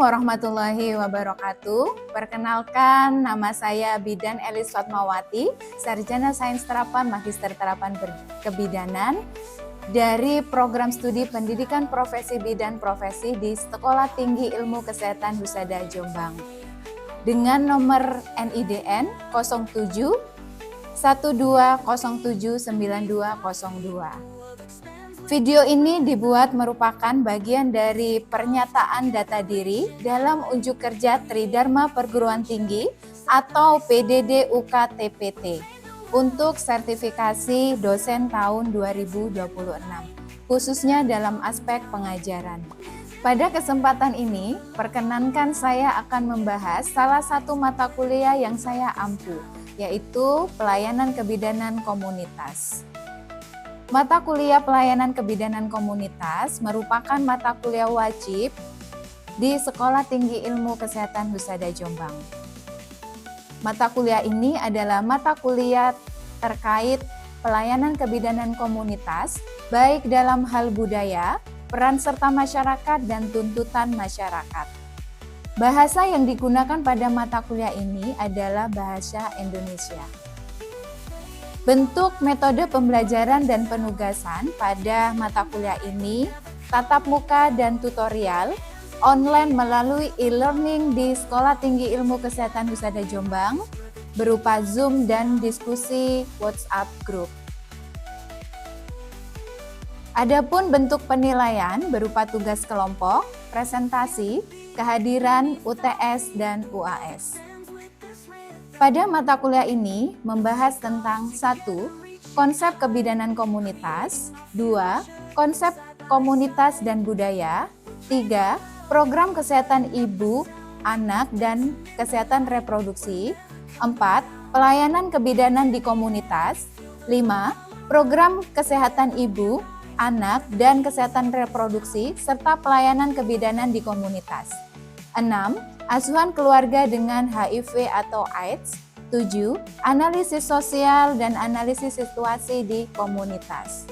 warahmatullahi wabarakatuh. Perkenalkan, nama saya Bidan Elis Fatmawati, Sarjana Sains Terapan Magister Terapan Kebidanan dari Program Studi Pendidikan Profesi Bidan Profesi di Sekolah Tinggi Ilmu Kesehatan Husada Jombang. Dengan nomor NIDN 07 12079202. Video ini dibuat merupakan bagian dari pernyataan data diri dalam unjuk kerja Tridharma Perguruan Tinggi atau PDD UK-TPT untuk sertifikasi dosen tahun 2026, khususnya dalam aspek pengajaran. Pada kesempatan ini, perkenankan saya akan membahas salah satu mata kuliah yang saya ampu, yaitu Pelayanan Kebidanan Komunitas. Mata kuliah Pelayanan Kebidanan Komunitas merupakan mata kuliah wajib di Sekolah Tinggi Ilmu Kesehatan Husada Jombang. Mata kuliah ini adalah mata kuliah terkait pelayanan kebidanan komunitas, baik dalam hal budaya, peran serta masyarakat, dan tuntutan masyarakat. Bahasa yang digunakan pada mata kuliah ini adalah bahasa Indonesia. Bentuk metode pembelajaran dan penugasan pada mata kuliah ini tatap muka dan tutorial online melalui e-learning di Sekolah Tinggi Ilmu Kesehatan Husada Jombang berupa Zoom dan diskusi WhatsApp group. Adapun bentuk penilaian berupa tugas kelompok, presentasi, kehadiran UTS dan UAS. Pada mata kuliah ini membahas tentang 1. Konsep kebidanan komunitas, 2. Konsep komunitas dan budaya, 3. Program kesehatan ibu, anak, dan kesehatan reproduksi, 4. Pelayanan kebidanan di komunitas, 5. Program kesehatan ibu, anak, dan kesehatan reproduksi, serta pelayanan kebidanan di komunitas, 6. Asuhan keluarga dengan HIV atau AIDS. 7. Analisis sosial dan analisis situasi di komunitas.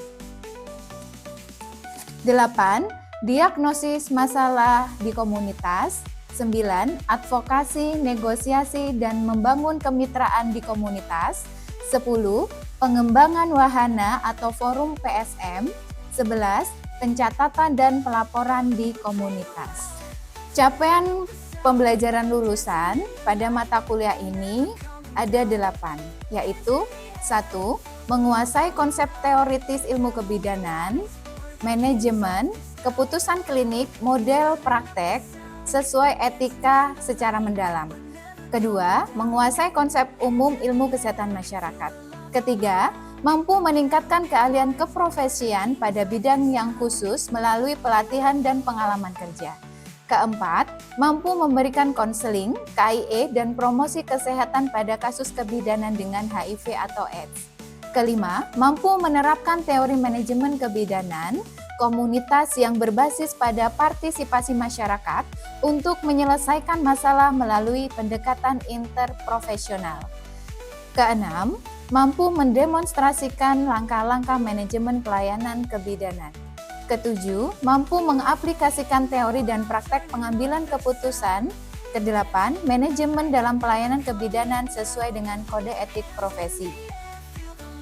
8. Diagnosis masalah di komunitas. 9. Advokasi, negosiasi, dan membangun kemitraan di komunitas. 10. Pengembangan wahana atau forum PSM. 11. Pencatatan dan pelaporan di komunitas. Capaian pembelajaran lulusan pada mata kuliah ini ada 8, yaitu 1. Menguasai konsep teoritis ilmu kebidanan, manajemen, keputusan klinik, model praktek, sesuai etika secara mendalam. Kedua, menguasai konsep umum ilmu kesehatan masyarakat. Ketiga, mampu meningkatkan keahlian keprofesian pada bidang yang khusus melalui pelatihan dan pengalaman kerja. Keempat, mampu memberikan konseling, KIE, dan promosi kesehatan pada kasus kebidanan dengan HIV atau AIDS. Kelima, mampu menerapkan teori manajemen kebidanan komunitas yang berbasis pada partisipasi masyarakat untuk menyelesaikan masalah melalui pendekatan interprofesional. Keenam, mampu mendemonstrasikan langkah-langkah manajemen pelayanan kebidanan. Ketujuh, mampu mengaplikasikan teori dan praktek pengambilan keputusan. Kedelapan, manajemen dalam pelayanan kebidanan sesuai dengan kode etik profesi.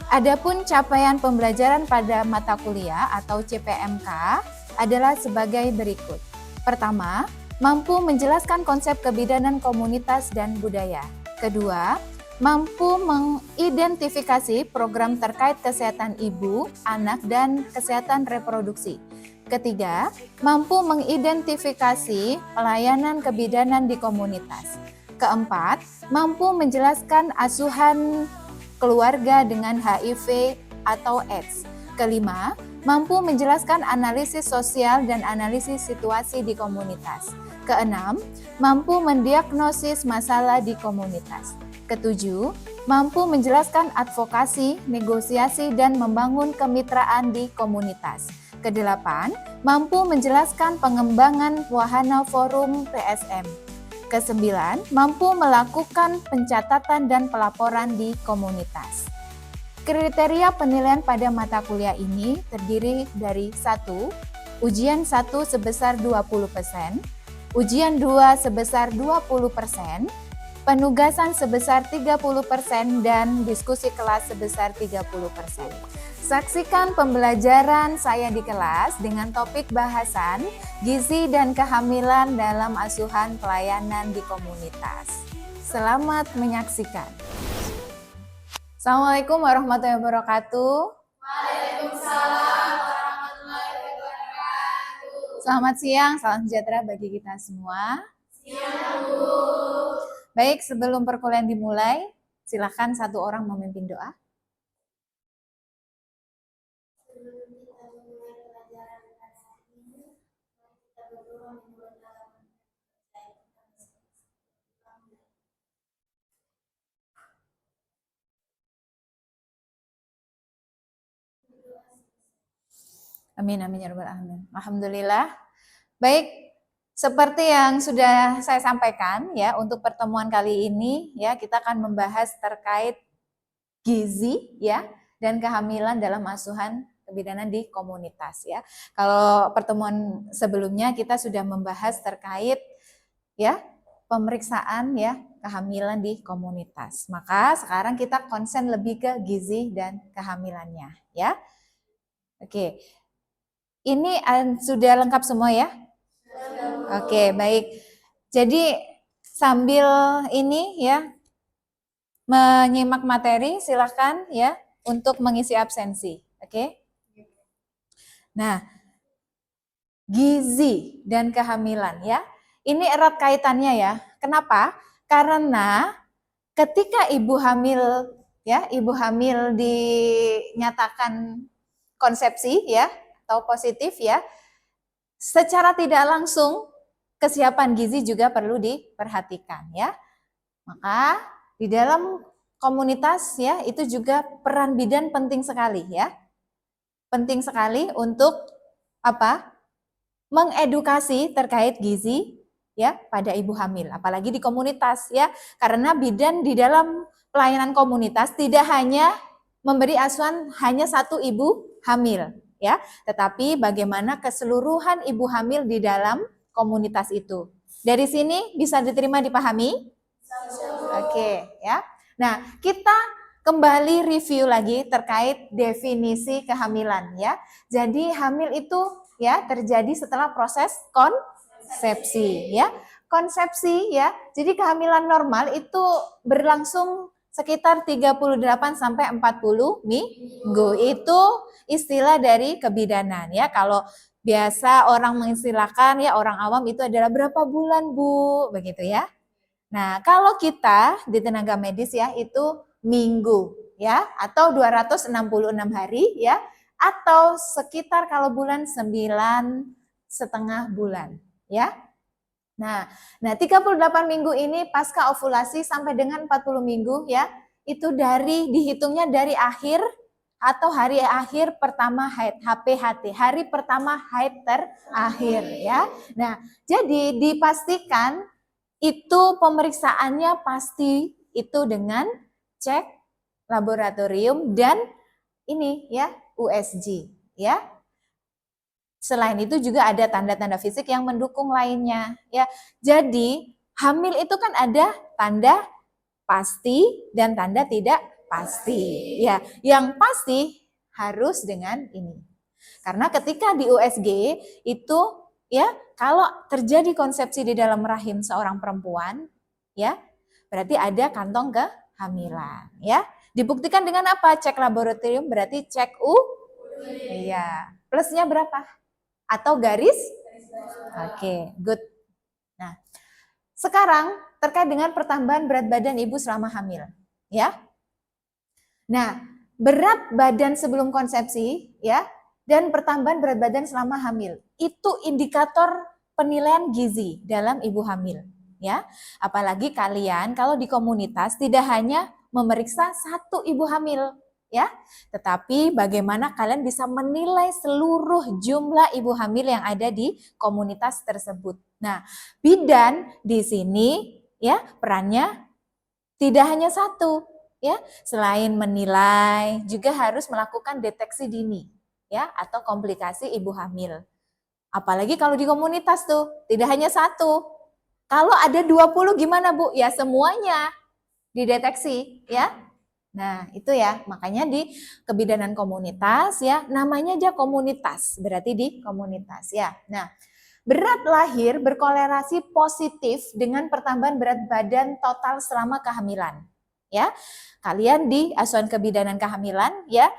Adapun capaian pembelajaran pada mata kuliah atau CPMK adalah sebagai berikut. Pertama, mampu menjelaskan konsep kebidanan komunitas dan budaya. Kedua, mampu mengidentifikasi program terkait kesehatan ibu, anak, dan kesehatan reproduksi. Ketiga, mampu mengidentifikasi pelayanan kebidanan di komunitas. Keempat, mampu menjelaskan asuhan keluarga dengan HIV atau AIDS. Kelima, mampu menjelaskan analisis sosial dan analisis situasi di komunitas. Keenam, mampu mendiagnosis masalah di komunitas. Ketujuh, mampu menjelaskan advokasi, negosiasi, dan membangun kemitraan di komunitas. Kedelapan, mampu menjelaskan pengembangan wahana forum PSM. Kesembilan, mampu melakukan pencatatan dan pelaporan di komunitas. Kriteria penilaian pada mata kuliah ini terdiri dari 1. Ujian 1 sebesar 20%, ujian 2 sebesar 20%, penugasan sebesar 30%, dan diskusi kelas sebesar 30%. Saksikan pembelajaran saya di kelas dengan topik bahasan gizi dan kehamilan dalam asuhan pelayanan di komunitas. Selamat menyaksikan. Assalamualaikum warahmatullahi wabarakatuh. Waalaikumsalam warahmatullahi wabarakatuh. Selamat siang, salam sejahtera bagi kita semua. Siang, Bu. Baik, sebelum perkuliahan dimulai, silakan satu orang memimpin doa. Sebelum kita memulai pelajaran pada hari ini, mari kita berdoa membuat halaman Amin, amin ya rabbal alamin. Alhamdulillah. Baik, seperti yang sudah saya sampaikan ya, untuk pertemuan kali ini ya kita akan membahas terkait gizi ya dan kehamilan dalam asuhan kebidanan di komunitas ya. Kalau pertemuan sebelumnya kita sudah membahas terkait ya pemeriksaan ya kehamilan di komunitas. Maka sekarang kita konsen lebih ke gizi dan kehamilannya ya. Oke. Ini sudah lengkap semua ya? Oke, baik. Jadi sambil ini ya menyimak materi, silakan ya untuk mengisi absensi. Oke? Nah, gizi dan kehamilan ya. Ini erat kaitannya ya. Kenapa? Karena ketika ibu hamil ya, ibu hamil dinyatakan konsepsi ya atau positif ya, secara tidak langsung kesiapan gizi juga perlu diperhatikan ya. Maka di dalam komunitas ya itu juga peran bidan penting sekali ya. Penting sekali untuk apa? Mengedukasi terkait gizi ya pada ibu hamil, apalagi di komunitas ya. Karena bidan di dalam pelayanan komunitas tidak hanya memberi asuhan hanya satu ibu hamil ya, tetapi bagaimana keseluruhan ibu hamil di dalam komunitas itu. Dari sini bisa diterima, dipahami? Oke, ya. Nah, kita kembali review lagi terkait definisi kehamilan ya. Jadi hamil itu ya terjadi setelah proses konsepsi ya. Konsepsi ya. Jadi kehamilan normal itu berlangsung sekitar 38 sampai 40 minggu. Itu istilah dari kebidanan ya. Kalau biasa orang mengistilahkan ya, orang awam itu adalah berapa bulan Bu, begitu ya. Nah, kalau kita di tenaga medis ya itu minggu ya atau 266 hari ya atau sekitar kalau bulan 9,5 bulan ya. Nah 38 minggu ini pasca ovulasi sampai dengan 40 minggu ya, itu dihitungnya dari akhir atau hari akhir pertama haid, HPHT, hari pertama haid terakhir ya. Nah, jadi dipastikan itu pemeriksaannya pasti itu dengan cek laboratorium dan ini ya USG ya. Selain itu juga ada tanda-tanda fisik yang mendukung lainnya ya. Jadi hamil itu kan ada tanda pasti dan tanda tidak pasti ya. Yang pasti harus dengan ini. Karena ketika di USG itu ya kalau terjadi konsepsi di dalam rahim seorang perempuan ya berarti ada kantong kehamilan ya. Dibuktikan dengan apa? Cek laboratorium berarti cek iya. Plusnya berapa? Atau garis? Oke, good. Nah, sekarang terkait dengan pertambahan berat badan ibu selama hamil, ya. Nah, berat badan sebelum konsepsi, ya, dan pertambahan berat badan selama hamil itu indikator penilaian gizi dalam ibu hamil, ya. Apalagi kalian kalau di komunitas tidak hanya memeriksa satu ibu hamil, ya, tetapi bagaimana kalian bisa menilai seluruh jumlah ibu hamil yang ada di komunitas tersebut. Nah, bidan di sini ya perannya tidak hanya satu, ya. Selain menilai, juga harus melakukan deteksi dini, ya, atau komplikasi ibu hamil. Apalagi kalau di komunitas tuh tidak hanya satu, Kalau ada 20 gimana Bu? Ya semuanya dideteksi ya. Nah, itu ya. Makanya di kebidanan komunitas ya, namanya aja komunitas. Berarti di komunitas ya. Nah, berat lahir berkorelasi positif dengan pertambahan berat badan total selama kehamilan. Ya. Kalian di asuhan kebidanan kehamilan ya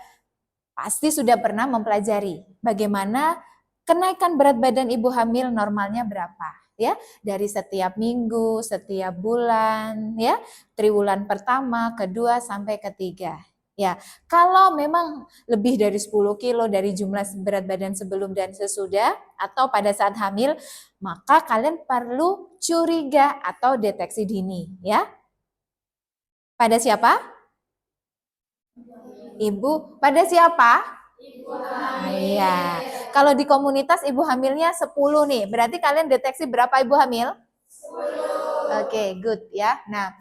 pasti sudah pernah mempelajari bagaimana kenaikan berat badan ibu hamil normalnya berapa ya, dari setiap minggu, setiap bulan ya, triwulan pertama, kedua sampai ketiga. Ya, kalau memang lebih dari 10 kilo dari jumlah berat badan sebelum dan sesudah atau pada saat hamil, maka kalian perlu curiga atau deteksi dini ya. Pada siapa? Ibu. Pada siapa? Iya. Kalau di komunitas ibu hamilnya 10 nih. Berarti kalian deteksi berapa ibu hamil? 10. Oke, good ya. Nah,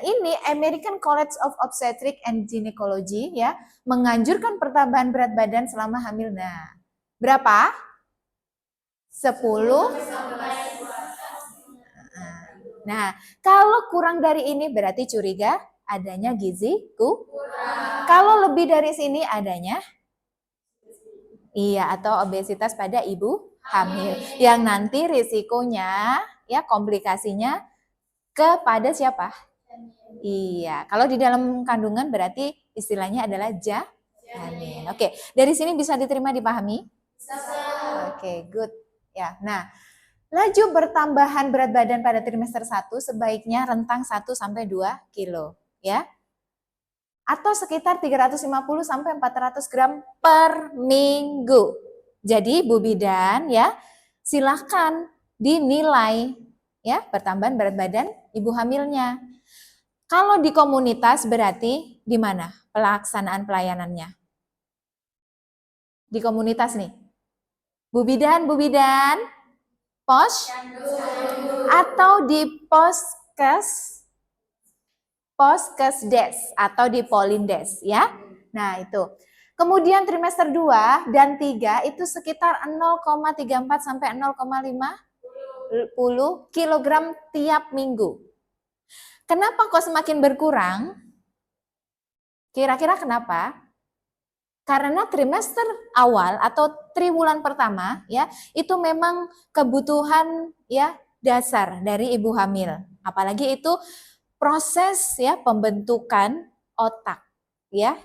ini American College of Obstetrics and Gynecology ya menganjurkan pertambahan berat badan selama hamil. Nah, berapa? 10. Nah, kalau kurang dari ini berarti curiga adanya gizi kurang. Kalau lebih dari sini adanya iya, atau obesitas pada ibu hamil. Yang nanti risikonya, ya komplikasinya kepada siapa? Iya, kalau di dalam kandungan berarti istilahnya adalah janin. Oke, dari sini bisa diterima dipahami? Oke, good. Ya, nah, laju bertambahan berat badan pada trimester 1 sebaiknya rentang 1 sampai 2 kilo, ya. Atau sekitar 350 sampai 400 gram per minggu. Jadi Bu Bidan ya, silahkan dinilai ya pertambahan berat badan ibu hamilnya. Kalau di komunitas berarti di mana pelaksanaan pelayanannya? Di komunitas nih. Bu Bidan, pos atau di Poskesdes atau di Polindes ya. Nah, itu. Kemudian trimester 2 dan 3 itu sekitar 0,34 sampai 0,50 kilogram tiap minggu. Kenapa kok semakin berkurang? Kira-kira kenapa? Karena trimester awal atau triwulan pertama ya, itu memang kebutuhan ya dasar dari ibu hamil. Apalagi itu proses ya pembentukan otak ya.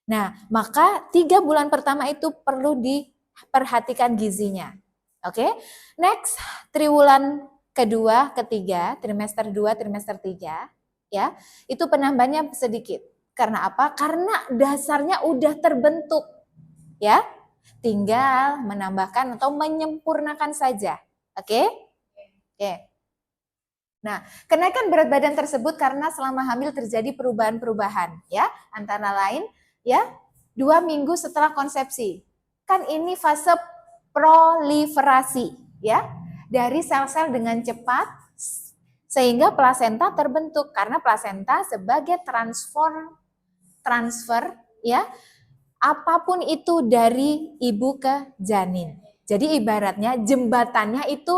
Nah, maka 3 bulan pertama itu perlu diperhatikan gizinya. Oke. Next, triwulan kedua, ketiga, trimester 2, trimester 3 ya. Itu penambahannya sedikit. Karena apa? Karena dasarnya udah terbentuk. Ya. Tinggal menambahkan atau menyempurnakan saja. Oke? Oke. Nah, kenaikan berat badan tersebut karena selama hamil terjadi perubahan-perubahan ya, antara lain ya 2 minggu setelah konsepsi. Kan ini fase proliferasi ya dari sel-sel dengan cepat sehingga plasenta terbentuk karena plasenta sebagai transfer ya apapun itu dari ibu ke janin. Jadi ibaratnya jembatannya itu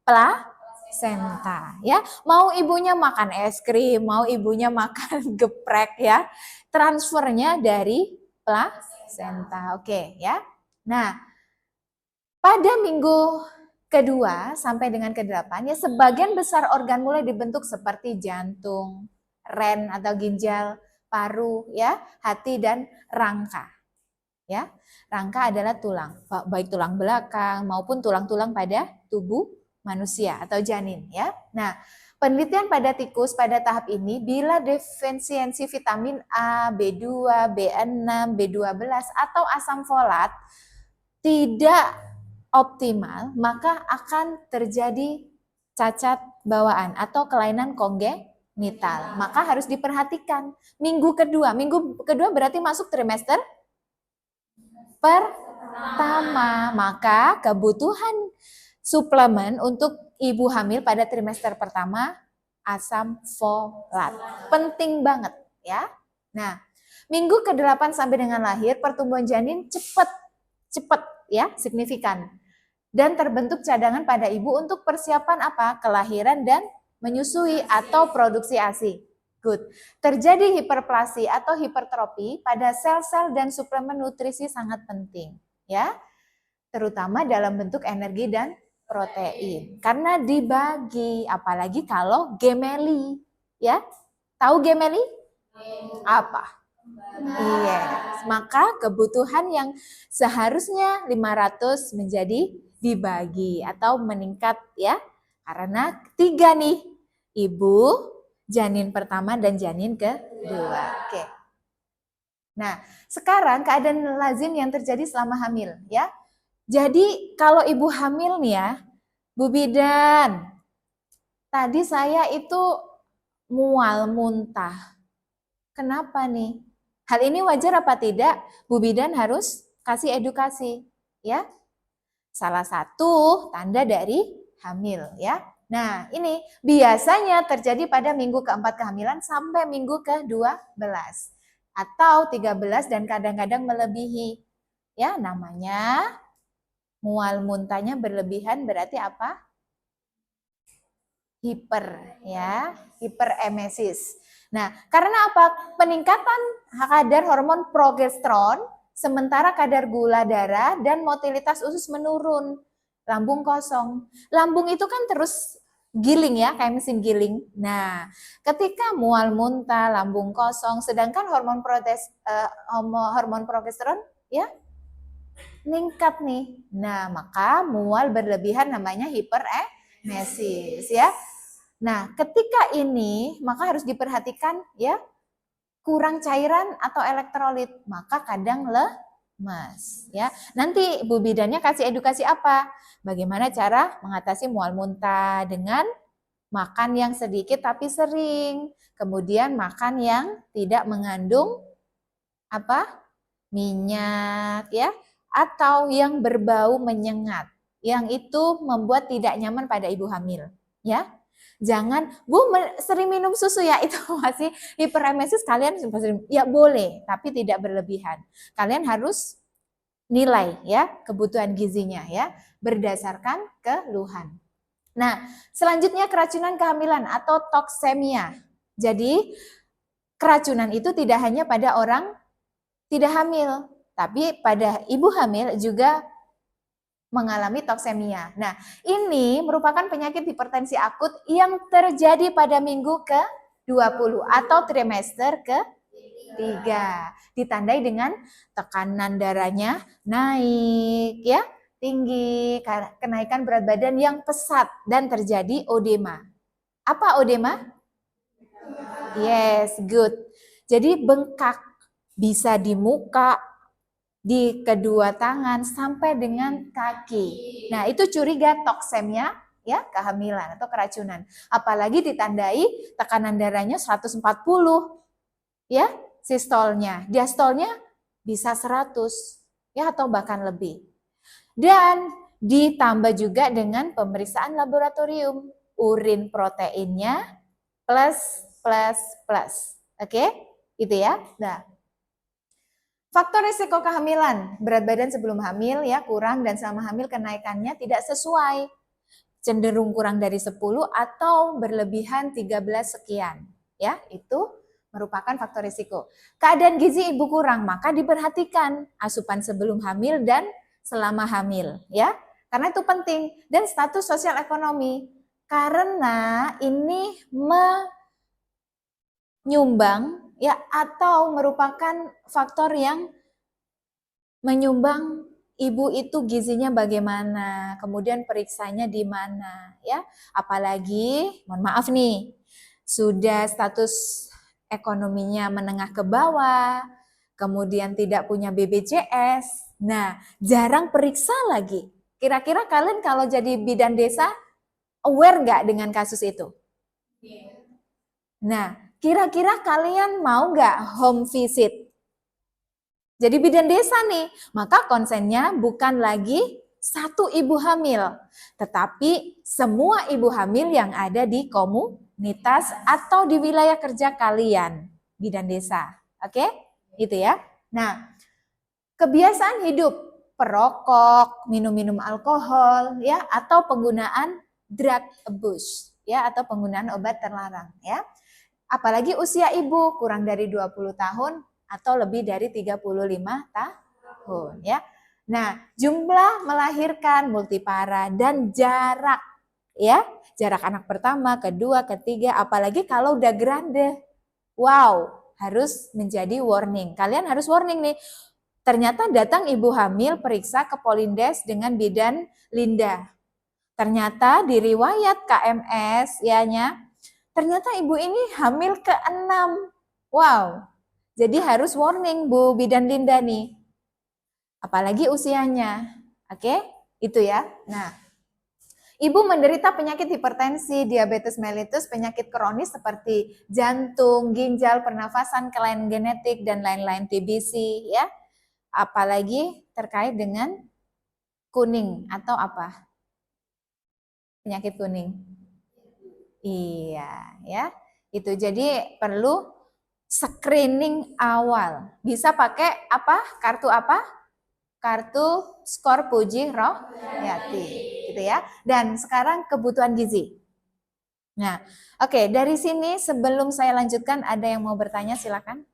plasenta ya. Mau ibunya makan es krim, mau ibunya makan geprek ya. Transfernya dari plasenta. Oke ya. Nah, pada minggu kedua sampai dengan ke-8 ya sebagian besar organ mulai dibentuk seperti jantung, ren atau ginjal, paru ya, hati dan rangka. Ya. Rangka adalah tulang, baik tulang belakang maupun tulang-tulang pada tubuh manusia atau janin ya. Nah, penelitian pada tikus pada tahap ini bila defisiensi vitamin A, B2, B6, B12 atau asam folat tidak optimal, maka akan terjadi cacat bawaan atau kelainan kongenital. Maka harus diperhatikan. Minggu kedua berarti masuk trimester pertama, maka kebutuhan suplemen untuk ibu hamil pada trimester pertama asam folat. Penting banget ya. Nah, minggu ke-8 sampai dengan lahir pertumbuhan janin cepat ya, signifikan. dan terbentuk cadangan pada ibu untuk persiapan apa? Kelahiran dan menyusui atau produksi ASI. Good. Terjadi hiperplasi atau hipertrofi pada sel-sel dan suplemen nutrisi sangat penting, ya. Terutama dalam bentuk energi dan protein. Karena dibagi, apalagi kalau gemeli, ya. Tahu gemeli? Apa? Yes. Maka kebutuhan yang seharusnya 500 menjadi dibagi atau meningkat, ya. Karena 3 nih, ibu, janin pertama dan janin kedua. Oke. Nah, sekarang keadaan lazim yang terjadi selama hamil, ya. Jadi kalau ibu hamil nih ya, Bu Bidan, tadi saya itu mual muntah. Kenapa nih? Hal ini wajar apa tidak? Bu Bidan harus kasih edukasi, ya. Salah satu tanda dari hamil, ya. Nah, ini biasanya terjadi pada minggu keempat kehamilan sampai minggu ke-12 atau 13 dan kadang-kadang melebihi. Ya, namanya mual muntahnya berlebihan berarti apa? Hiper, ya, hiperemesis. Nah, karena apa? Peningkatan kadar hormon progesteron sementara kadar gula darah dan motilitas usus menurun. Lambung kosong. Lambung itu kan terus giling ya, kayak mesin giling. Nah, ketika mual muntah, lambung kosong, sedangkan hormon progesteron ya meningkat nih. Nah, maka mual berlebihan namanya hiperemesis ya. Nah, ketika ini maka harus diperhatikan ya, kurang cairan atau elektrolit, maka kadang lemas ya. Nanti Bu Bidannya kasih edukasi apa? Bagaimana cara mengatasi mual muntah dengan makan yang sedikit tapi sering. Kemudian makan yang tidak mengandung apa? Minyak ya, atau yang berbau menyengat. Yang itu membuat tidak nyaman pada ibu hamil, ya. Jangan, Bu sering minum susu ya, itu masih hiperemesis, kalian sering, ya boleh, tapi tidak berlebihan. Kalian harus nilai ya kebutuhan gizinya ya berdasarkan keluhan. Nah, selanjutnya keracunan kehamilan atau toksemia. Jadi keracunan itu tidak hanya pada orang tidak hamil, tapi pada ibu hamil juga mengalami toksemia. Nah, ini merupakan penyakit hipertensi akut yang terjadi pada minggu ke-20 atau trimester ke-3. Ditandai dengan tekanan darahnya naik, ya, tinggi, kenaikan berat badan yang pesat, dan terjadi odema. Apa odema? Yes, good. Jadi bengkak, bisa di muka, di kedua tangan sampai dengan kaki. Nah, itu curiga toksemia ya, kehamilan atau keracunan. Apalagi ditandai tekanan darahnya 140 ya, sistolnya. Diastolnya bisa 100 ya atau bahkan lebih. Dan ditambah juga dengan pemeriksaan laboratorium, urin proteinnya plus. Oke? Itu ya. Nah, faktor risiko kehamilan, berat badan sebelum hamil ya kurang dan selama hamil kenaikannya tidak sesuai. Cenderung kurang dari 10 atau berlebihan 13 sekian. Ya, itu merupakan faktor risiko. Keadaan gizi ibu kurang, maka diperhatikan asupan sebelum hamil dan selama hamil ya. Karena itu penting, dan status sosial ekonomi. Karena ini menyumbang ya atau merupakan faktor yang menyumbang ibu itu gizinya bagaimana, kemudian periksanya di mana ya. Apalagi mohon maaf nih, sudah status ekonominya menengah ke bawah, kemudian tidak punya BPJS. Nah, jarang periksa lagi. Kira-kira kalian kalau jadi bidan desa aware nggak dengan kasus itu? Nah, kira-kira kalian mau nggak home visit? Jadi bidan desa nih, maka konsennya bukan lagi satu ibu hamil, tetapi semua ibu hamil yang ada di komunitas atau di wilayah kerja kalian, bidan desa. Oke? Gitu ya. Nah, kebiasaan hidup. perokok, minum-minum alkohol, ya, atau penggunaan drug abuse, ya, atau penggunaan obat terlarang, ya. Apalagi usia ibu kurang dari 20 tahun atau lebih dari 35 tahun, ya. Nah, jumlah melahirkan multipara dan jarak, ya, jarak anak pertama, kedua, ketiga, apalagi kalau udah grande. Wow, harus menjadi warning. Kalian harus warning nih. Ternyata datang ibu hamil periksa ke Polindes dengan bidan Linda. Ternyata di riwayat KMS, ternyata ibu ini hamil ke-6. Wow, jadi harus warning Bu bidan Linda nih. Apalagi usianya. Oke, itu ya. Nah, ibu menderita penyakit hipertensi, diabetes mellitus, penyakit kronis seperti jantung, ginjal, pernafasan, kelainan genetik, dan lain-lain, TBC, ya. Apalagi terkait dengan kuning atau apa? Penyakit kuning. Iya, ya. Itu jadi perlu screening awal. Bisa pakai apa? Kartu apa? Kartu skor Puji Rohayati, gitu ya. Dan sekarang kebutuhan gizi. Nah, oke, dari sini sebelum saya lanjutkan ada yang mau bertanya, silakan.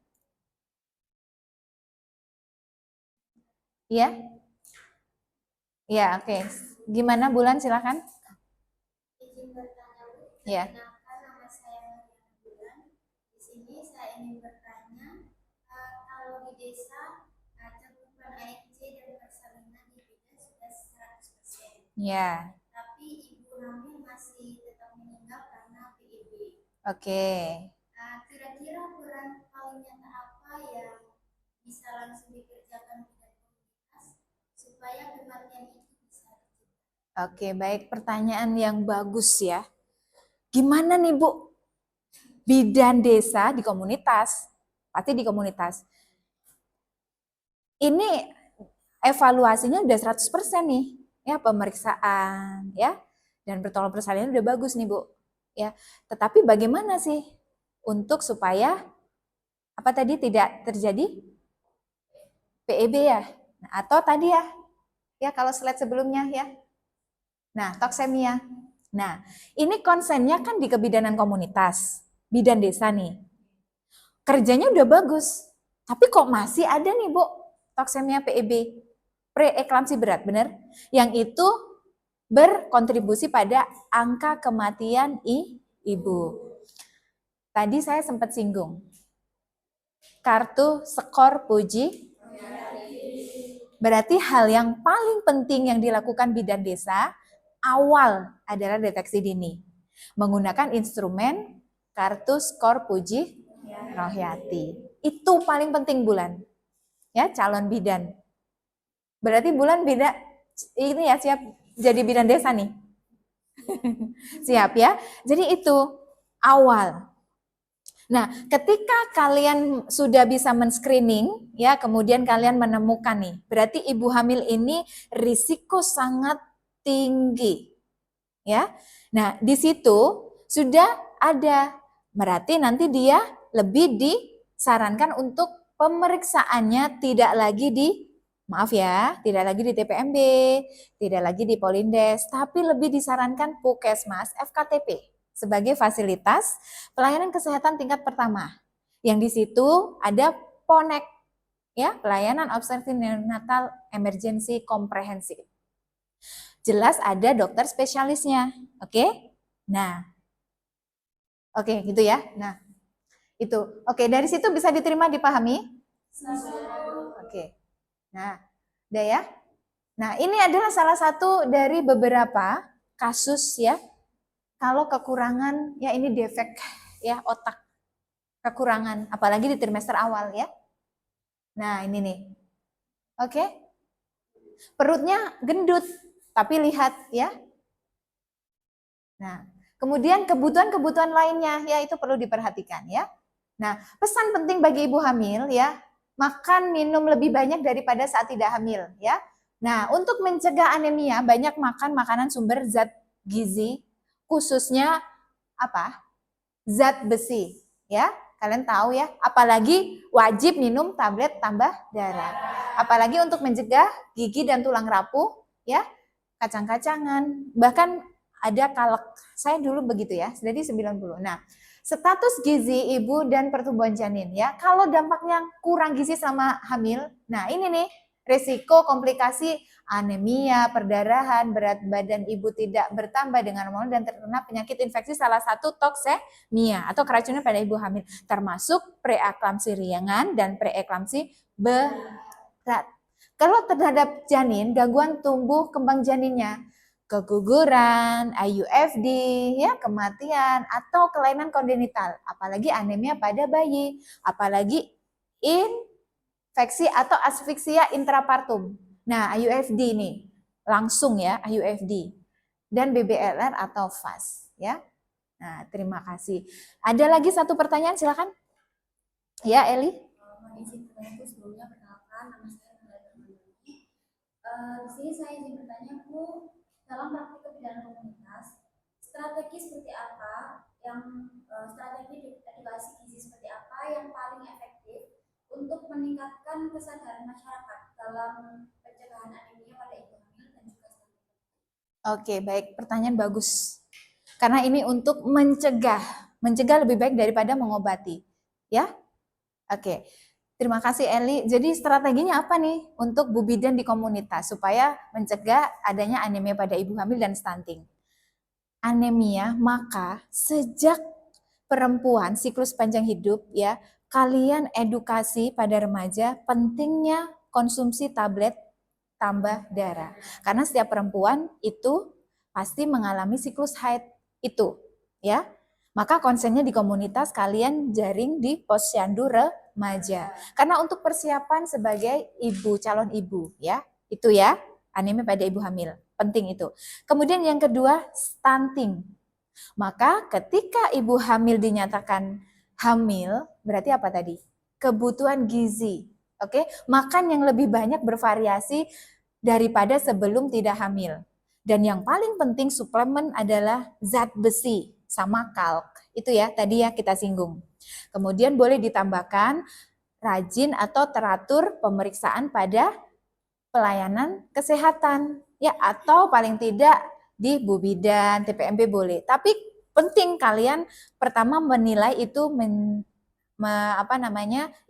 Iya? Iya, oke. Gimana Bulan, silakan. Izin bertanya, Bu. Iya. Perkenalkan, nama saya Mariana Bulan. Di sini saya ingin bertanya, kalau di desa cakupan AMC dan persalinan di bidan sudah 100%. Iya. Tapi ibu hamil masih tetap meninggal karena PIB. Oke. Kira-kira peran paling nyata apa yang bisa langsung dikerjakan dengan komunitas supaya kematian itu bisa dicegah? Oke, baik. Pertanyaan yang bagus ya. Gimana nih Bu? Bidan desa di komunitas. Pasti di komunitas. Ini evaluasinya udah 100% nih. Ya, pemeriksaan, ya. Dan pertolongan persalinan udah bagus nih Bu. Ya, tetapi bagaimana sih untuk supaya apa tadi tidak terjadi PEB ya? Nah, atau tadi ya kalau slide sebelumnya ya. Nah, toksemia. Nah, ini konsennya kan di kebidanan komunitas, bidan desa nih. Kerjanya udah bagus, tapi kok masih ada nih Bu, toksemia PEB, preeklamsi berat, benar? Yang itu berkontribusi pada angka kematian ibu. Tadi saya sempat singgung, kartu skor Puji. Berarti hal yang paling penting yang dilakukan bidan desa awal adalah deteksi dini. Menggunakan instrumen kartu skor Puji Rohayati. Itu paling penting Bulan. Ya, calon bidan. Berarti Bulan beda ini ya siap jadi bidan desa nih. Siap ya. Jadi itu awal. Nah, ketika kalian sudah bisa men-screening, ya, kemudian kalian menemukan nih, berarti ibu hamil ini risiko sangat tinggi. Ya. Nah, di situ sudah ada, berarti nanti dia lebih disarankan untuk pemeriksaannya tidak lagi tidak lagi di TPMB, tidak lagi di Polindes, tapi lebih disarankan Puskesmas FKTP sebagai fasilitas pelayanan kesehatan tingkat pertama. Yang di situ ada PONEK, ya, pelayanan obstetrik neonatal emergency komprehensif. Jelas ada dokter spesialisnya, oke? Nah, oke, gitu ya. Nah, itu. Oke, dari situ bisa diterima, dipahami? Oke. Nah, udah ya. Nah, ini adalah salah satu dari beberapa kasus ya. Kalau kekurangan, ya ini defek ya otak. Kekurangan, apalagi di trimester awal ya. Nah, ini nih. Oke. Perutnya gendut, tapi lihat ya. Nah, kemudian kebutuhan-kebutuhan lainnya ya itu perlu diperhatikan ya. Nah, pesan penting bagi ibu hamil ya, makan minum lebih banyak daripada saat tidak hamil ya. Nah, untuk mencegah anemia banyak makan makanan sumber zat gizi, khususnya apa? Zat besi ya. Kalian tahu ya, apalagi wajib minum tablet tambah darah. Apalagi untuk mencegah gigi dan tulang rapuh, ya, kacang-kacangan, bahkan ada kalek. Saya dulu begitu ya, jadi 90. Nah, status gizi ibu dan pertumbuhan janin ya. Kalau dampaknya kurang gizi sama hamil, nah ini nih risiko komplikasi anemia, perdarahan, berat badan ibu tidak bertambah dengan normal dan terkena penyakit infeksi salah satu toksemia atau keracunan pada ibu hamil, termasuk preeklamsi ringan dan preeklamsi berat. Kalau terhadap janin, gangguan tumbuh kembang janinnya, keguguran, IUFD, ya, kematian atau kelainan kongenital, apalagi anemia pada bayi, apalagi infeksi atau asfiksia intrapartum. Nah, IUFD nih, langsung ya IUFD dan BBLR atau FAS ya. Nah, terima kasih. Ada lagi satu pertanyaan, silakan. Ya, Eli. Izin bertanya sebelumnya, perkenalkan nama saya Nurul Mandani. Di sini saya izin bertanya Bu, dalam praktik kebidanan komunitas, strategi seperti apa strategi edukasi gizi seperti apa yang paling efektif untuk meningkatkan kesadaran masyarakat dalam pencegahan anemia pada ibu hamil dan juga stunting? Oke, baik, pertanyaan bagus. Karena ini untuk mencegah lebih baik daripada mengobati, ya. Oke, terima kasih Eli. Jadi strateginya apa nih untuk bu bidan di komunitas supaya mencegah adanya anemia pada ibu hamil dan stunting? Anemia, maka sejak perempuan siklus panjang hidup ya, kalian edukasi pada remaja pentingnya konsumsi tablet tambah darah. Karena setiap perempuan itu pasti mengalami siklus haid itu, ya. Maka konsennya di komunitas kalian jaring di posyandu remaja. Karena untuk persiapan sebagai ibu, calon ibu, ya. Itu ya, anemia pada ibu hamil. Penting itu. Kemudian yang kedua, stunting. Maka ketika ibu hamil dinyatakan hamil, berarti apa tadi? Kebutuhan gizi. Oke, makan yang lebih banyak bervariasi daripada sebelum tidak hamil. Dan yang paling penting suplemen adalah zat besi sama kalk. Itu ya, tadi ya kita singgung. Kemudian boleh ditambahkan rajin atau teratur pemeriksaan pada pelayanan kesehatan ya, atau paling tidak di Bu Bidan, TPMB boleh. Tapi penting kalian pertama menilai itu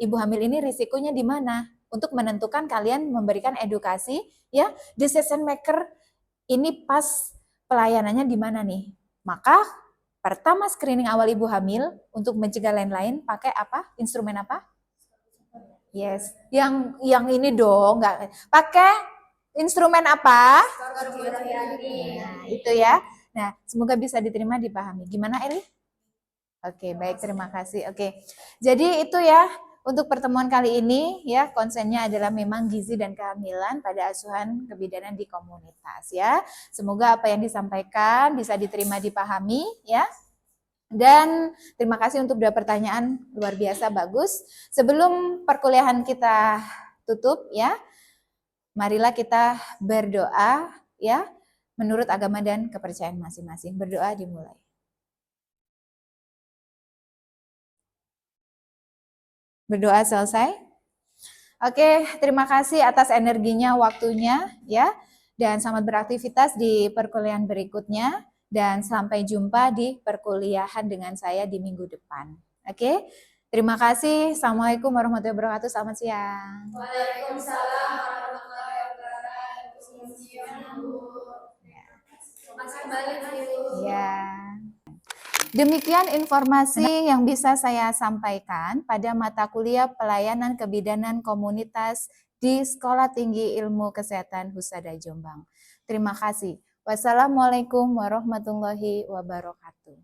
ibu hamil ini risikonya di mana untuk menentukan kalian memberikan edukasi ya, decision maker ini pas pelayanannya di mana nih. Maka pertama screening awal ibu hamil untuk mencegah lain-lain pakai apa? Instrumen apa? Yes, yang ini dong, nggak pakai instrumen apa? Nah, itu ya. Nah, semoga bisa diterima, dipahami. Gimana, Eli? Oke, baik, terima kasih. Oke, jadi itu ya untuk pertemuan kali ini ya, konsennya adalah memang gizi dan kehamilan pada asuhan kebidanan di komunitas ya. Semoga apa yang disampaikan bisa diterima, dipahami ya. Dan terima kasih untuk dua pertanyaan luar biasa bagus. Sebelum perkuliahan kita tutup ya, marilah kita berdoa ya menurut agama dan kepercayaan masing-masing. Berdoa dimulai. Berdoa selesai. Oke, terima kasih atas energinya, waktunya ya. Dan selamat beraktivitas di perkuliahan berikutnya. Dan sampai jumpa di perkuliahan dengan saya di minggu depan. Oke, terima kasih. Assalamualaikum warahmatullahi wabarakatuh. Selamat siang. Waalaikumsalam warahmatullahi wabarakatuh. Siang, Bu. Makasih kembali, Bu. Ya. Demikian informasi yang bisa saya sampaikan pada mata kuliah pelayanan kebidanan komunitas di Sekolah Tinggi Ilmu Kesehatan Husada Jombang. Terima kasih. Wassalamualaikum warahmatullahi wabarakatuh.